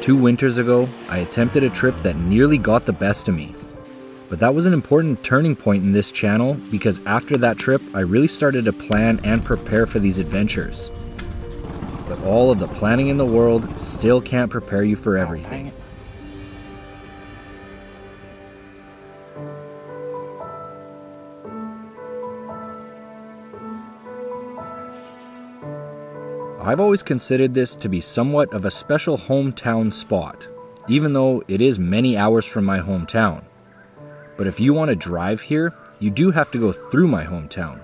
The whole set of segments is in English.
2 winters ago, I attempted a trip that nearly got the best of me. But that was an important turning point in this channel because after that trip, I really started to plan and prepare for these adventures. But all of the planning in the world still can't prepare you for everything. I've always considered this to be somewhat of a special hometown spot, even though it is many hours from my hometown. But if you want to drive here, you do have to go through my hometown.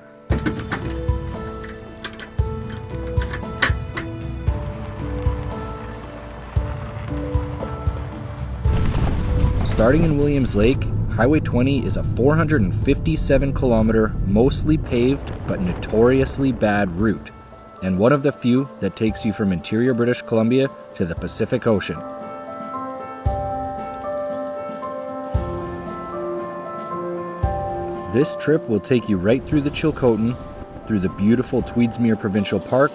Starting in Williams Lake, Highway 20 is a 457-kilometer, mostly paved but notoriously bad route, and one of the few that takes you from interior British Columbia to the Pacific Ocean. This trip will take you right through the Chilcotin, through the beautiful Tweedsmuir Provincial Park,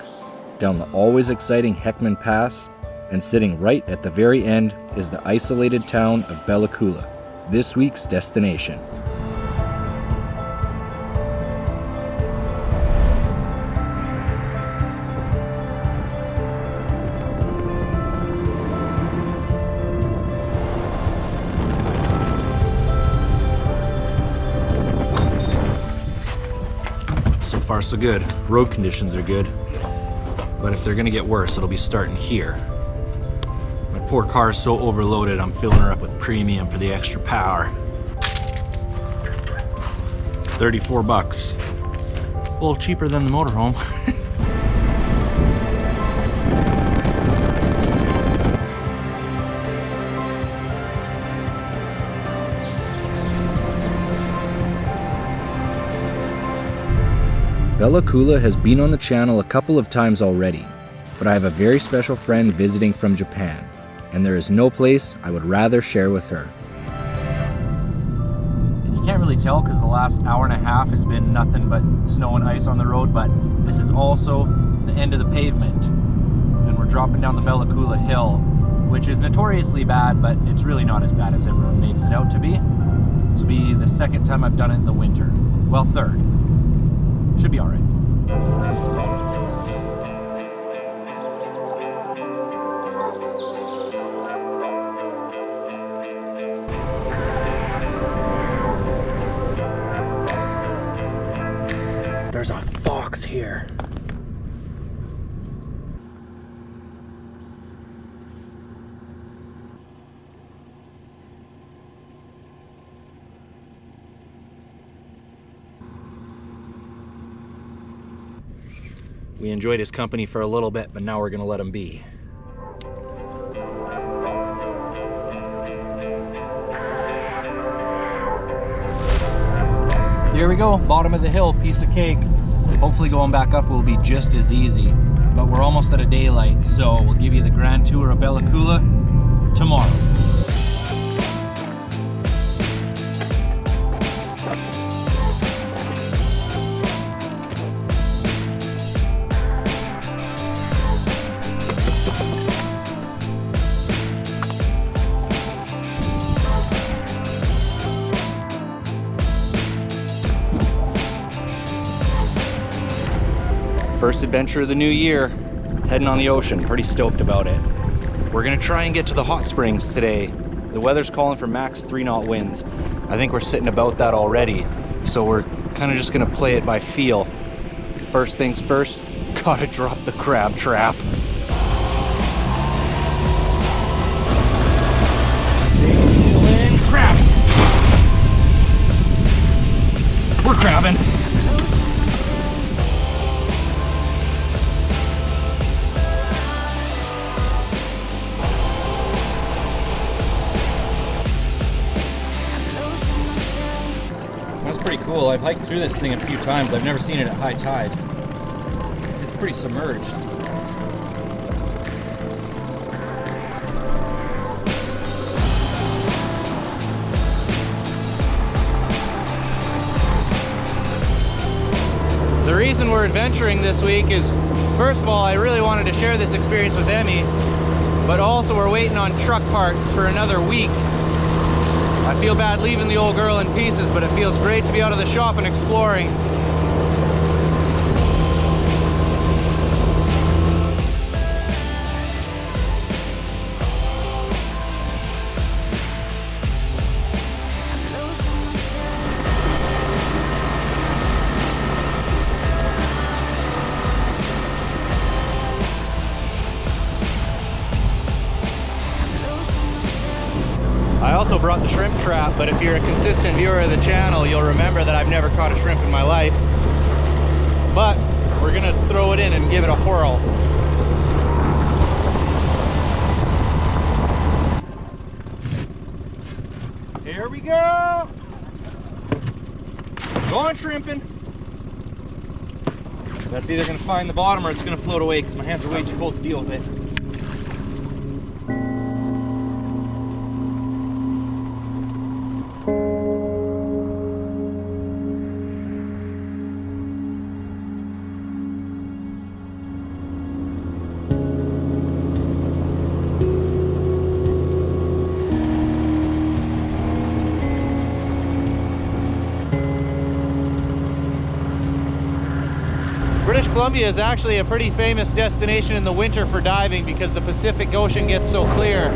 down the always exciting Heckman Pass, and sitting right at the very end is the isolated town of Bella Coola, this week's destination. So far so good. Road conditions are good, but if they're gonna get worse, it'll be starting here. My poor car is so overloaded, I'm filling her up with premium for the extra power. 34 bucks. A little cheaper than the motorhome. Bella Coola has been on the channel a couple of times already, but I have a very special friend visiting from Japan, and there is no place I would rather share with her. You can't really tell because the last hour and a half has been nothing but snow and ice on the road, but this is also the end of the pavement, and we're dropping down the Bella Coola hill, which is notoriously bad, but it's really not as bad as everyone makes it out to be. This will be the second time I've done it in the winter. Well, third. Should be all right. There's a fox here. We enjoyed his company for a little bit, but now we're gonna let him be. Here we go, bottom of the hill, piece of cake. Hopefully going back up will be just as easy, but we're almost out of daylight, so we'll give you the grand tour of Bella Coola tomorrow. First adventure of the new year, heading on the ocean, pretty stoked about it. We're gonna try and get to the hot springs today. The weather's calling for max 3-knot winds. I think we're sitting about that already, so we're kind of just gonna play it by feel. First things first, gotta drop the crab trap. In, crab! We're crabbing. Pretty cool. I've hiked through this thing a few times. I've never seen it at high tide. It's pretty submerged. The reason we're adventuring this week is, first of all, I really wanted to share this experience with Emmy, but also we're waiting on truck parts for another week. I feel bad leaving the old girl in pieces, but it feels great to be out of the shop and exploring. I also brought the shrimp trap, but if you're a consistent viewer of the channel, you'll remember that I've never caught a shrimp in my life. But we're gonna throw it in and give it a whirl. Here we go! Go on shrimping. That's either gonna find the bottom or it's gonna float away because my hands are way too cold to deal with it. British Columbia is actually a pretty famous destination in the winter for diving because the Pacific Ocean gets so clear.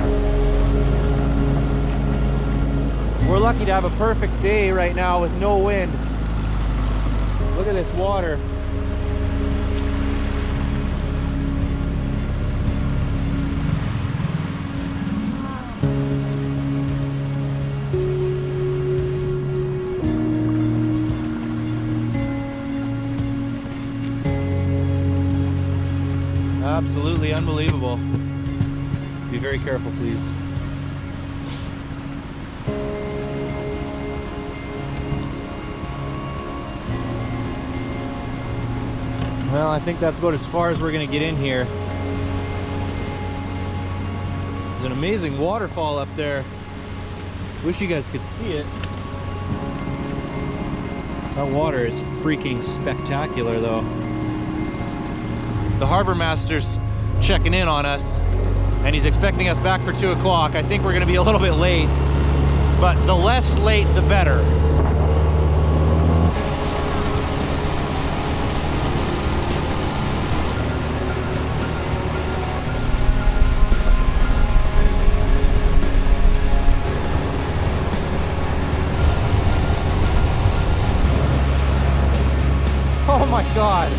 We're lucky to have a perfect day right now with no wind. Look at this water. Absolutely unbelievable. Be very careful, please. Well, I think that's about as far as we're gonna get in here. There's an amazing waterfall up there. Wish you guys could see it. That water is freaking spectacular though. The harbor master's checking in on us and he's expecting us back for 2 o'clock. I think we're gonna be a little bit late, but the less late, the better. Oh my God.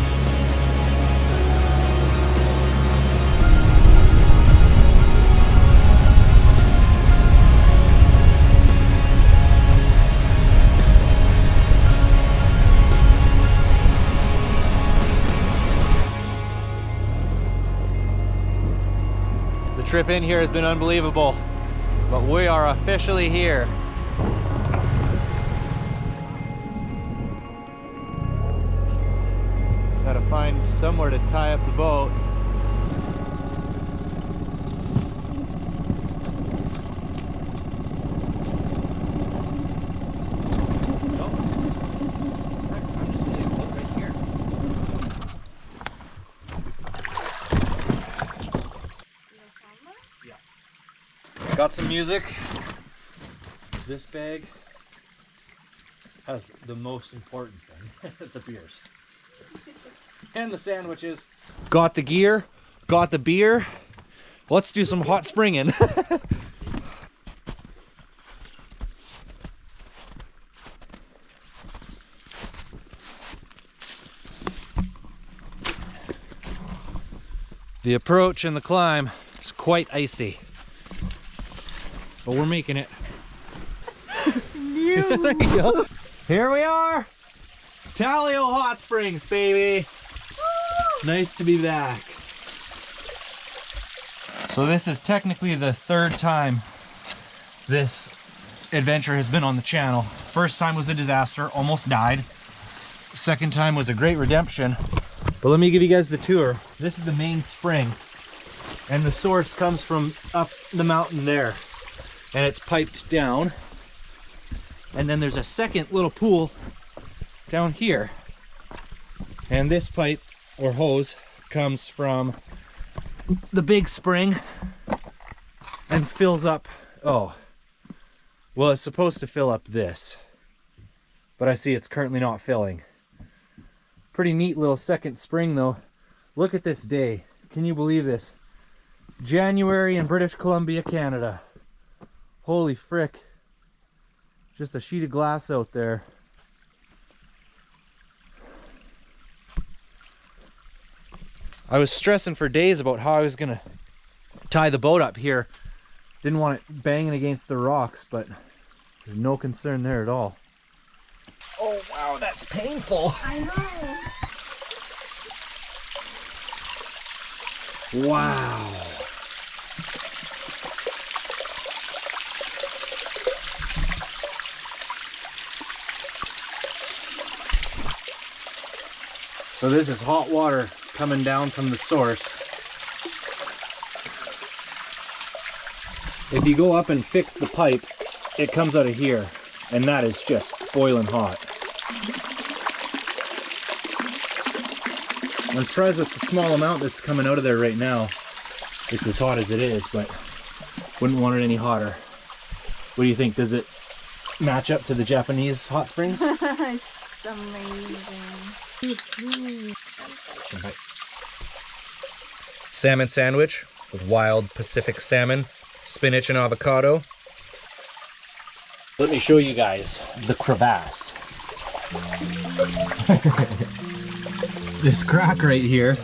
The trip in here has been unbelievable, but we are officially here. Gotta find somewhere to tie up the boat. I'm just gonna put it right here. Yeah. Got some music. This bag has the most important thing, the beers. And the sandwiches. Got the gear, got the beer. Let's do some hot springing. The approach and the climb is quite icy, but we're making it. There you go. Here we are, Talio Hot Springs, baby. Nice to be back. So this is technically the 3rd time this adventure has been on the channel. First time was a disaster, almost died. Second time was a great redemption. But let me give you guys the tour. This is the main spring, and the source comes from up the mountain there, and it's piped down. And then there's a second little pool down here, and this pipe or hose comes from the big spring and fills up. Oh, well, it's supposed to fill up this, but I see it's currently not filling. Pretty neat little second spring though. Look at this day. Can you believe this? January in British Columbia, Canada. Holy frick. Just a sheet of glass out there. I was stressing for days about how I was gonna tie the boat up here. Didn't want it banging against the rocks, but there's no concern there at all. Oh wow, that's painful. I know. Wow. So this is hot water coming down from the source. If you go up and fix the pipe, it comes out of here, and that is just boiling hot. I'm surprised with the small amount that's coming out of there right now. It's as hot as it is, but wouldn't want it any hotter. What do you think? Does it match up to the Japanese hot springs? It's amazing. Salmon sandwich with wild Pacific salmon, spinach and avocado. Let me show you guys the crevasse. This crack right here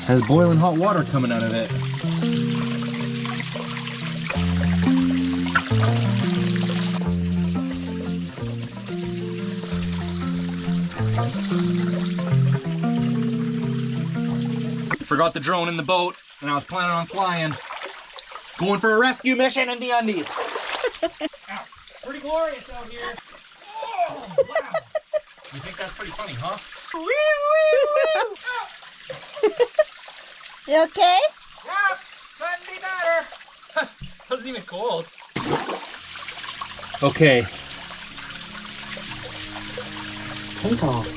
has boiling hot water coming out of it. Forgot the drone in the boat, and I was planning on flying. Going for a rescue mission in the undies. Ow, pretty glorious out here. Oh, wow. You think that's pretty funny, huh? You okay? Yeah, couldn't be better. Wasn't even cold. Okay. Take off.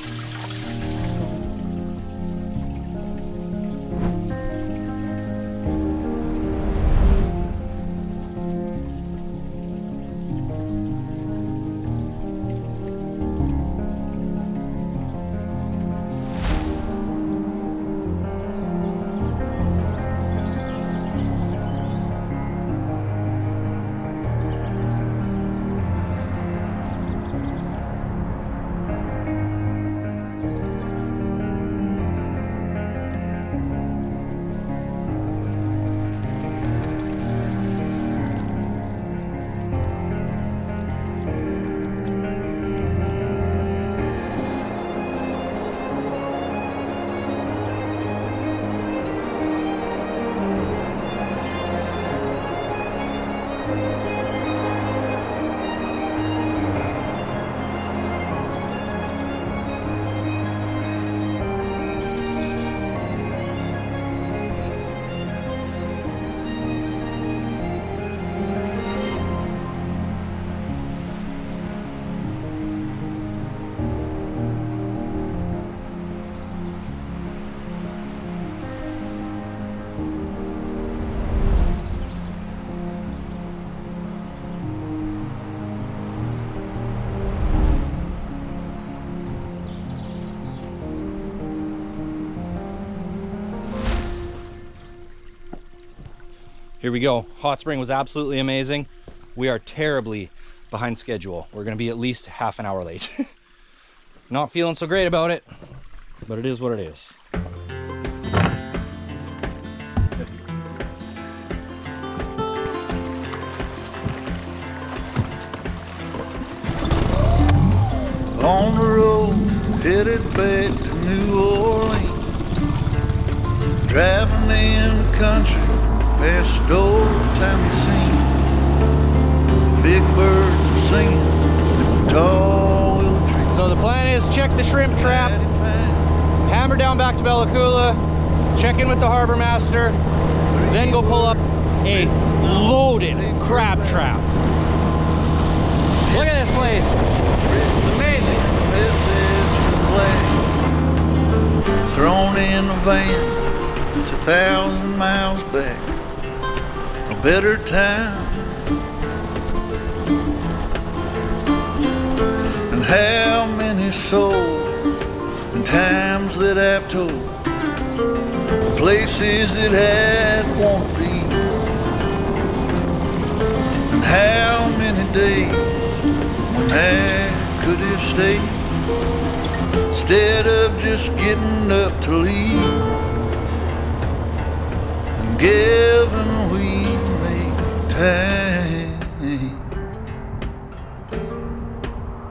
Here we go. Hot spring was absolutely amazing. We are terribly behind schedule. We're gonna be at least half an hour late. Not feeling so great about it, but it is what it is. On the road, headed back to New Orleans. Driving in the country, past old timey scene. Big birds were singing in the tall willow trees. So the plan is check the shrimp trap, hammer down back to Coola, check in with the harbor master, then go pull up a loaded crab trap. Look at this place. It's amazing. Message in black, thrown in the van, It's 1,000 miles back, a better time. And how many souls and times that I've told, places that I'd want to be, and how many days when I could have stayed instead of just getting up to leave. And given we make time,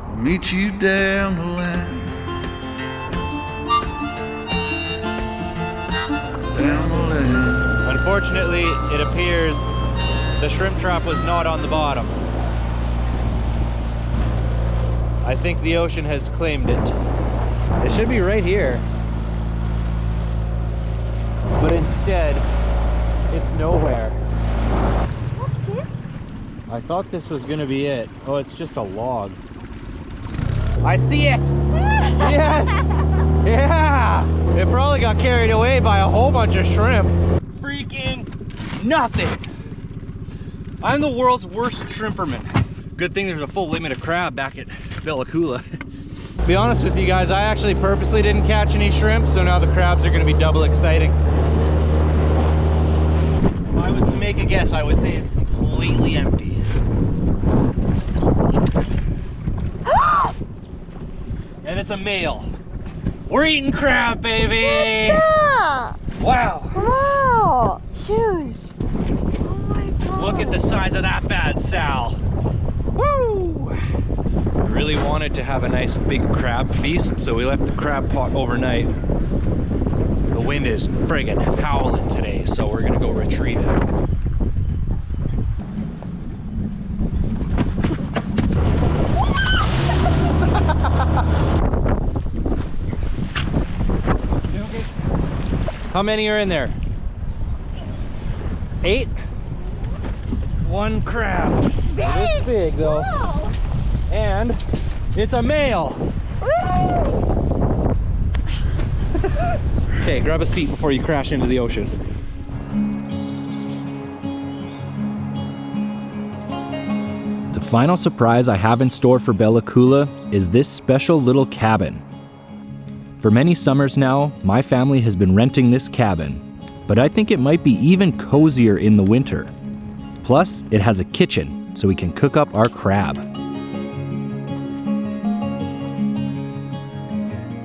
I'll meet you down the line. Down the line. Unfortunately, it appears the shrimp trap was not on the bottom. I think the ocean has claimed it. It should be right here. But instead, it's nowhere. I thought this was gonna be it. Oh, it's just a log. I see it! Yes! Yeah! It probably got carried away by a whole bunch of shrimp. Freaking nothing! I'm the world's worst shrimperman. Good thing there's a full limit of crab back at Bella Coola. To be honest with you guys, I actually purposely didn't catch any shrimp, so now the crabs are gonna be double exciting. If I was to make a guess, I would say it's completely empty. And it's a male. We're eating crab, baby! Yeah. Wow! Wow! Huge! Oh my god! Look at the size of that bad Sal. Woo! We really wanted to have a nice big crab feast, so we left the crab pot overnight. The wind is friggin' howling today, so we're gonna go retrieve it. How many are in there? 8? One crab. It's big though. Wow. And it's a male. Okay, grab a seat before you crash into the ocean. The final surprise I have in store for Bella Coola is this special little cabin. For many summers now, my family has been renting this cabin, but I think it might be even cozier in the winter. Plus, it has a kitchen, so we can cook up our crab.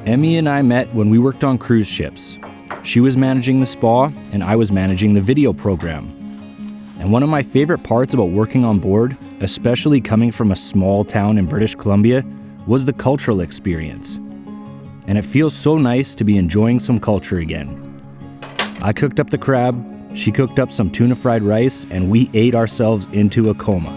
Emmy and I met when we worked on cruise ships. She was managing the spa, and I was managing the video program. And one of my favorite parts about working on board, especially coming from a small town in British Columbia, was the cultural experience. And it feels so nice to be enjoying some culture again. I cooked up the crab, she cooked up some tuna fried rice, and we ate ourselves into a coma.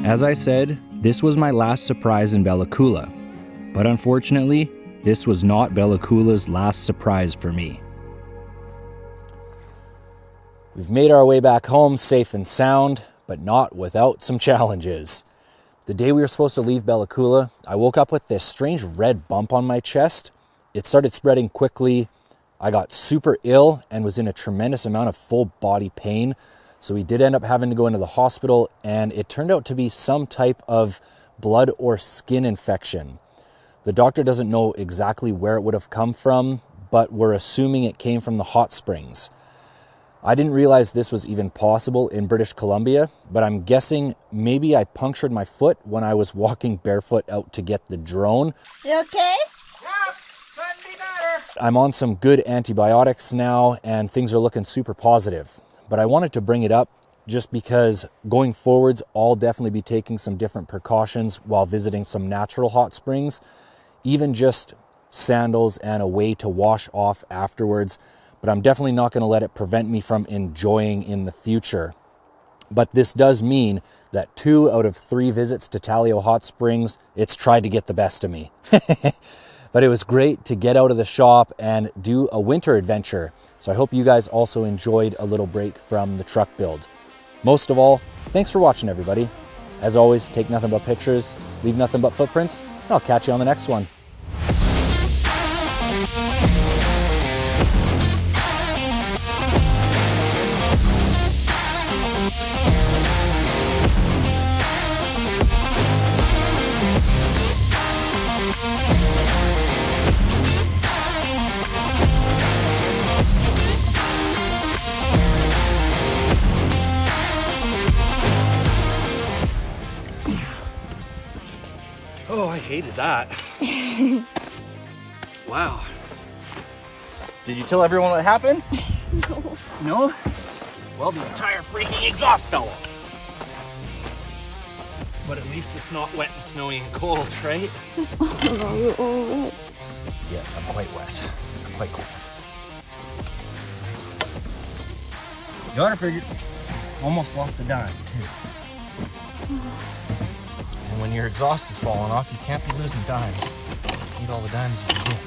As I said, this was my last surprise in Bella Coola, but unfortunately, this was not Bella Coola's last surprise for me. We've made our way back home safe and sound, but not without some challenges. The day we were supposed to leave Bella Coola, I woke up with this strange red bump on my chest. It started spreading quickly. I got super ill and was in a tremendous amount of full body pain. So we did end up having to go into the hospital, and it turned out to be some type of blood or skin infection. The doctor doesn't know exactly where it would have come from, but we're assuming it came from the hot springs. I didn't realize this was even possible in British Columbia, but I'm guessing maybe I punctured my foot when I was walking barefoot out to get the drone. You okay? Yeah, couldn't be better. I'm on some good antibiotics now, and things are looking super positive. But I wanted to bring it up just because going forwards, I'll definitely be taking some different precautions while visiting some natural hot springs, even just sandals and a way to wash off afterwards. But I'm definitely not going to let it prevent me from enjoying in the future. But this does mean that 2 out of 3 visits to Talio Hot Springs, it's tried to get the best of me. But it was great to get out of the shop and do a winter adventure. So I hope you guys also enjoyed a little break from the truck build. Most of all, thanks for watching, everybody. As always, take nothing but pictures, leave nothing but footprints, and I'll catch you on the next one. Oh, I hated that. Wow. Did you tell everyone what happened? No. No? Well, the entire freaking exhaust fell off. But at least it's not wet and snowy and cold, right? Oh no, you're all wet. Yes, I'm quite wet. Quite cold. You ought to figure. Almost lost a dime, too. And when your exhaust is falling off, you can't be losing dimes. You need all the dimes you can get.